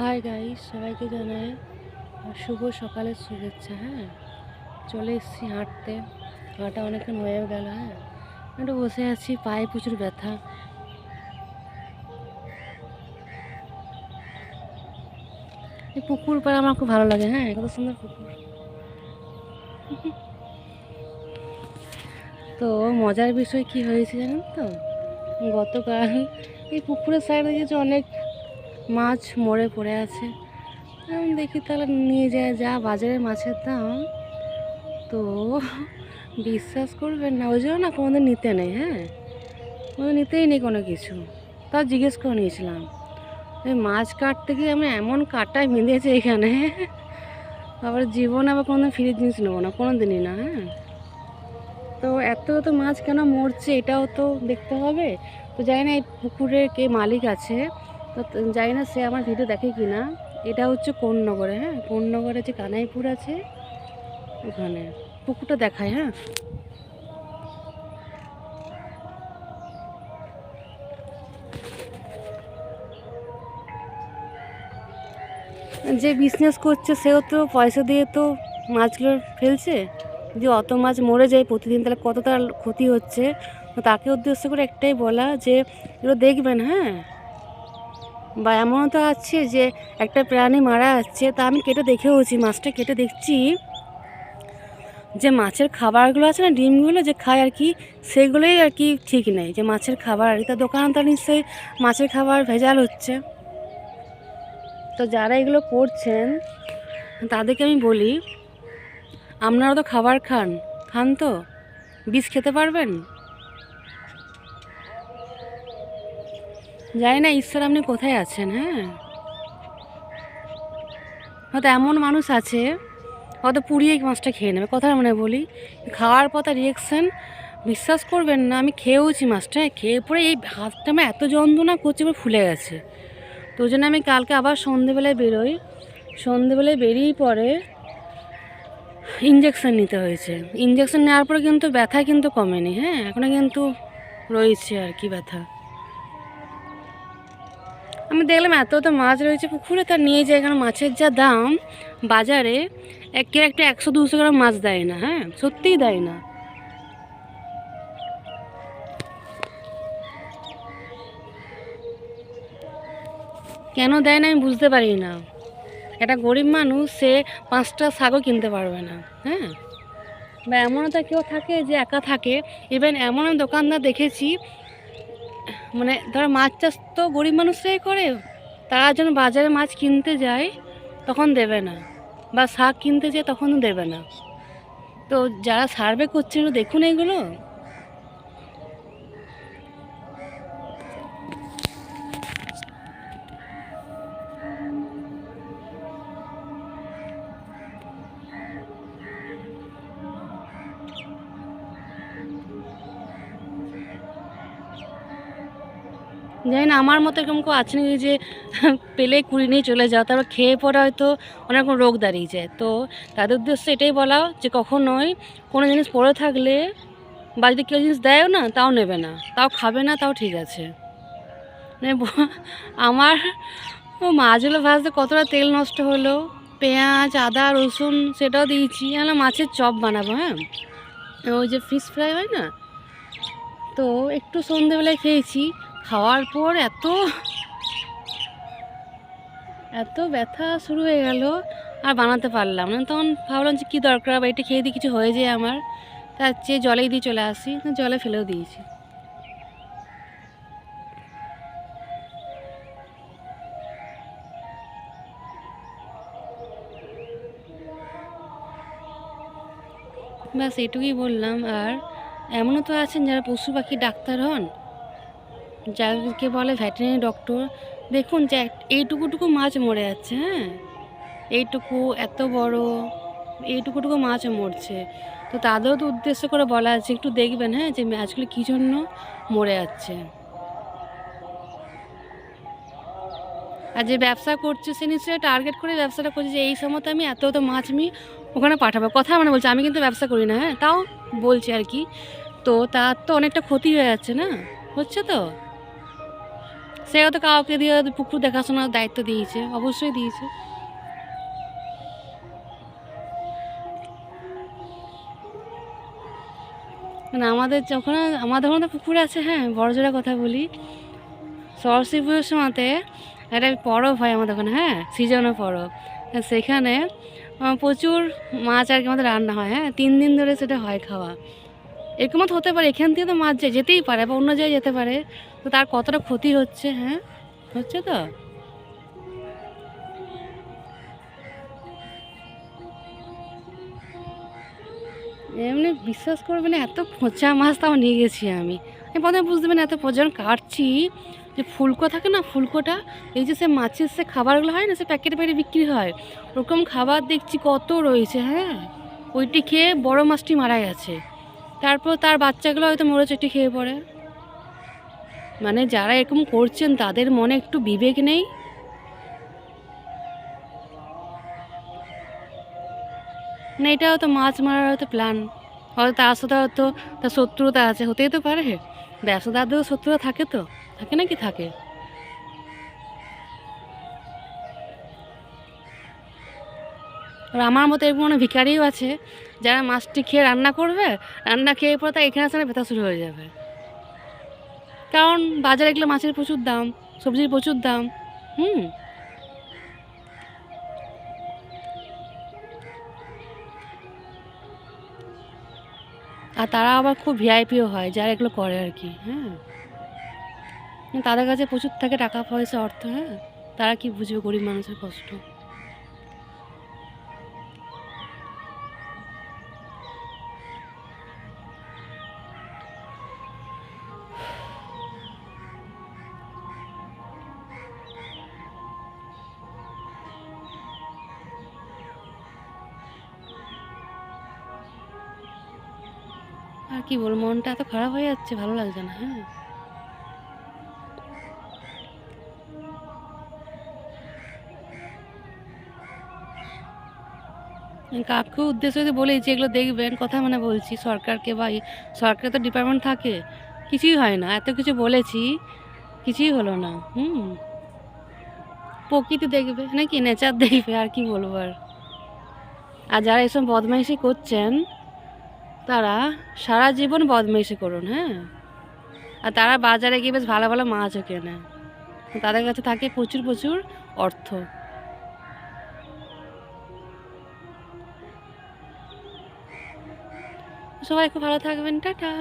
Hi guys, সবাইকে জানাই শুভ সকালের শুভেচ্ছা। চলে এসেছি হাঁটতে। হাঁটা অনেকক্ষণ হয়ে গেল। একটু বসে আছি, পায়ে প্রচুর ব্যথা। এই পুকুর পাড়ে আমার খুব ভালো লাগে। কত সুন্দর পুকুর। তো মজার বিষয় কি হয়েছে জানেন তো? গতকাল এই পুকুরের সাইডে দেখেছি অনেক মাছ মরে পড়ে আছে। দেখি তাহলে নিয়ে যায়, যা বাজারে মাছের দাম, তো বিশ্বাস করবেন না, ওই জন্য না কোনোদিন নিতে নেই। কোনোদিন নিতেই নেই কোনো কিছু। তাও জিজ্ঞেস করে নিয়েছিলাম। ওই মাছ কাটতে গিয়ে আমি এমন কাটায় বেঁধেছে এখানে, আবার জীবনে আবার কোনোদিন ফ্রি জিনিস নেবো না, কোনো দিনই না। তো এত মাছ কেন মরছে এটাও তো দেখতে হবে। তো জানি না এই পুকুরের কে মালিক আছে, তো জানি না সে আমার ভিডিও দেখে কি না। এটা হচ্ছে কোন্নগরে। কোন্নগরে যে কানাইপুর আছে ওখানে পুকুরটা দেখায়। যে বিজনেস করছে সেও তো পয়সা দিয়ে তো মাছগুলো ফেলছে। যদি অত মাছ মরে যায় প্রতিদিন, তাহলে কত তার ক্ষতি হচ্ছে। তো তাকে উদ্দেশ্য করে একটাই বলা যে এগুলো দেখবেন। বা এমনও তো আছে যে একটা প্রাণী মারা যাচ্ছে, তা আমি কেটে দেখেওছি, মাছটা কেটে দেখছি যে মাছের খাবারগুলো আছে না, ডিমগুলো যে খায় আর কি, সেগুলোই আর কি ঠিক নেই। যে মাছের খাবার আর কি, তা দোকানে তো নিশ্চয়ই মাছের খাবার ভেজাল হচ্ছে। তো যারা এগুলো করছেন তাদেরকে আমি বলি, আপনারা তো খাবার খান তো বিষ খেতে পারবেন? জানি না ঈশ্বর আপনি কোথায় আছেন। হয়তো এমন মানুষ আছে হয়তো পুড়িয়ে মাছটা খেয়ে নেবে, কথা মানে বলি। খাওয়ার পর তার রিয়েকশান বিশ্বাস করবেন না। আমি খেয়েওছি মাছটা, খেয়ে পরে এই হাতটা আমার এত যন্ত্রণা করছে, এবার ফুলে গেছে। তো ওই জন্য আমি কালকে আবার সন্ধেবেলায় বেরোই। সন্ধেবেলায় বেরিয়ে পরে ইঞ্জেকশান নিতে হয়েছে। ইঞ্জেকশান নেওয়ার পরে কিন্তু ব্যথা কিন্তু কমেনি। এখনও কিন্তু রয়েছে আর কি ব্যথা। আমি দেখলাম এত মাছ রয়েছে পুকুরে, তার নিয়ে যায়। এখানে মাছের যা দাম বাজারে, একের একটা 100-200 গ্রাম মাছ দেয় না। সত্যিই দেয় না। কেন দেয় না আমি বুঝতে পারি না। একটা গরিব মানুষ, সে 5টা শাকও কিনতে পারবে না। বা এমনও তো কেউ থাকে যে একা থাকে। ইভেন এমন আমি দোকানদার দেখেছি, মানে ধরো মাছ চাষ তো গরিব মানুষরাই করে, তারা যখন বাজারে মাছ কিনতে যায় তখন দেবে না, বা শাক কিনতে যায় তখনও দেবে না। তো যারা সার্ভে করছে দেখুন এগুলো। জানি না আমার মতো এরকম কেউ আছে নাকি যে পেলে কুড়ি নিয়ে চলে যাও, তারপর খেয়ে পরে হয়তো অনেক রকম রোগ দাঁড়িয়ে যায়। তো তাদের উদ্দেশ্যে এটাই বলা যে কখনোই কোনো জিনিস পড়ে থাকলে বা যদি কেউ জিনিস দেয়ও না, তাও নেবে না, তাও খাবে না, তাও ঠিক আছে। মানে আমার মাছগুলো ভাজতে কতটা তেল নষ্ট হলো। পেঁয়াজ, আদা, রসুন সেটাও দিয়েছি। মাছের চপ বানাবো। ওই যে ফিশ ফ্রাই হয় না, তো একটু সন্ধেবেলায় খেয়েছি। খাওয়ার পর এত এত ব্যথা শুরু হয়ে গেল, আর বানাতে পারলাম না। তখন ভাবলাম যে কী দরকার, বা এটা খেয়ে দিয়ে কিছু হয়ে যায় আমার, তার চেয়ে জলেই দিয়ে চলে আসি। জলে ফেলেও দিয়েছি। ব্যাস এটুকুই বললাম। আর এমনও তো আছেন যারা পশু পাখির ডাক্তার হন, যাদেরকে বলে ভেটেরিনারি ডক্টর। দেখুন যে এইটুকুটুকু মাছ মরে যাচ্ছে। এইটুকু এত বড় এইটুকুটুকু মাছ মরছে। তো তাদেরও তো উদ্দেশ্য করে বলা আছে, একটু দেখবেন যে মাছগুলো কী জন্য মরে যাচ্ছে। আর যে ব্যবসা করছে সে নিশ্চয়ই টার্গেট করে ব্যবসাটা করছে, যে এই সময় আমি এত মাছ আমি ওখানে পাঠাবো। কথা মানে বলছে, আমি কিন্তু ব্যবসা করি না, তাও বলছে আর কি। তো তার তো অনেকটা ক্ষতি হয়ে যাচ্ছে না, হচ্ছে তো। সে হয়তো কাউকে দিয়ে পুকুর দেখাশোনার দায়িত্ব দিয়েছে, অবশ্যই দিয়েছে। মানে আমাদের ওখানে পুকুর আছে, হ্যাঁ, বড় জোড়া কথা বলি, সরস্বতী পুজোর সময়তে একটা পরব হয় আমাদের ওখানে, হ্যাঁ, সিজনের পরব। সেখানে প্রচুর মাছ আর কি আমাদের রান্না হয়, হ্যাঁ, 3 দিন ধরে সেটা হয় খাওয়া। এরকম তো হতে পারে, এখান থেকে তো মাছ যেতেই পারে বা অন্য জায়গায় যেতে পারে, তো তার কতটা ক্ষতি হচ্ছে, হ্যাঁ, হচ্ছে তো। এমনি বিশ্বাস করবে না, এত পচা মাছ তাও নিয়ে গেছি আমি প্রথমে বুঝতে পারি না, এত পচা যখন কাটছি, যে ফুলকো থাকে না, ফুলকোটা, এই যে সে মাছের সে খাবারগুলো হয় না, সে প্যাকেটে প্যাকেটে বিক্রি হয়, ওরকম খাবার দেখছি কত রয়েছে, হ্যাঁ, ওইটি খেয়ে বড় মাছটি মারা গেছে, তারপর তার বাচ্চাগুলো হয়তো মরে চটি খেয়ে পড়ে। মানে যারা এরকম করছেন তাদের মনে একটু বিবেক নেই। না, এটা হয়তো মাছ মারার হয়তো প্ল্যান, হয়তো তার সাথে হয়তো তার শত্রুতা আছে, হতেই তো পারে। ব্যবসাদারদেরও শত্রুতা থাকে, তো থাকে নাকি থাকে। আর আমার মতো এরকম অনেক ভিখারিও আছে, যারা মাছটি খেয়ে রান্না করবে, রান্না খেয়ে পরে তার এখানে সেখানে ব্যথা শুরু হয়ে যাবে, কারণ বাজারে এগুলো মাছের প্রচুর দাম, সবজির প্রচুর দাম। হুম। আর তারা আবার খুব ভিআইপিও হয় যারা এগুলো করে আর কি, হ্যাঁ, তাদের কাছে প্রচুর থাকে টাকা পয়সা অর্থ, হ্যাঁ, তারা কি বুঝবে গরিব মানুষের কষ্ট। আর কি বলবো, মনটা এত খারাপ হয়ে যাচ্ছে, ভালো লাগছে না, হ্যাঁ। কাকু উদ্দেশ্য যদি বলি যে এগুলো দেখবেন, কথা মানে বলছি সরকারকে, বা সরকারের তো ডিপার্টমেন্ট থাকে, কিছুই হয় না, এত কিছু বলেছি, কিছুই হলো না। হুম। প্রকৃতি দেখবে নাকি, নেচার দেখবে, আর কি বলবো আর। আর যারা এসব বদমাইশি করছেন, তারা সারা জীবন বদমাইশি করুন, হ্যাঁ। আর তারা বাজারে গিয়ে বেশ ভালো ভালো মাছও কেনে, তাদের কাছে থাকে প্রচুর প্রচুর অর্থ। সবাই খুব ভালো থাকবেন, টাটা।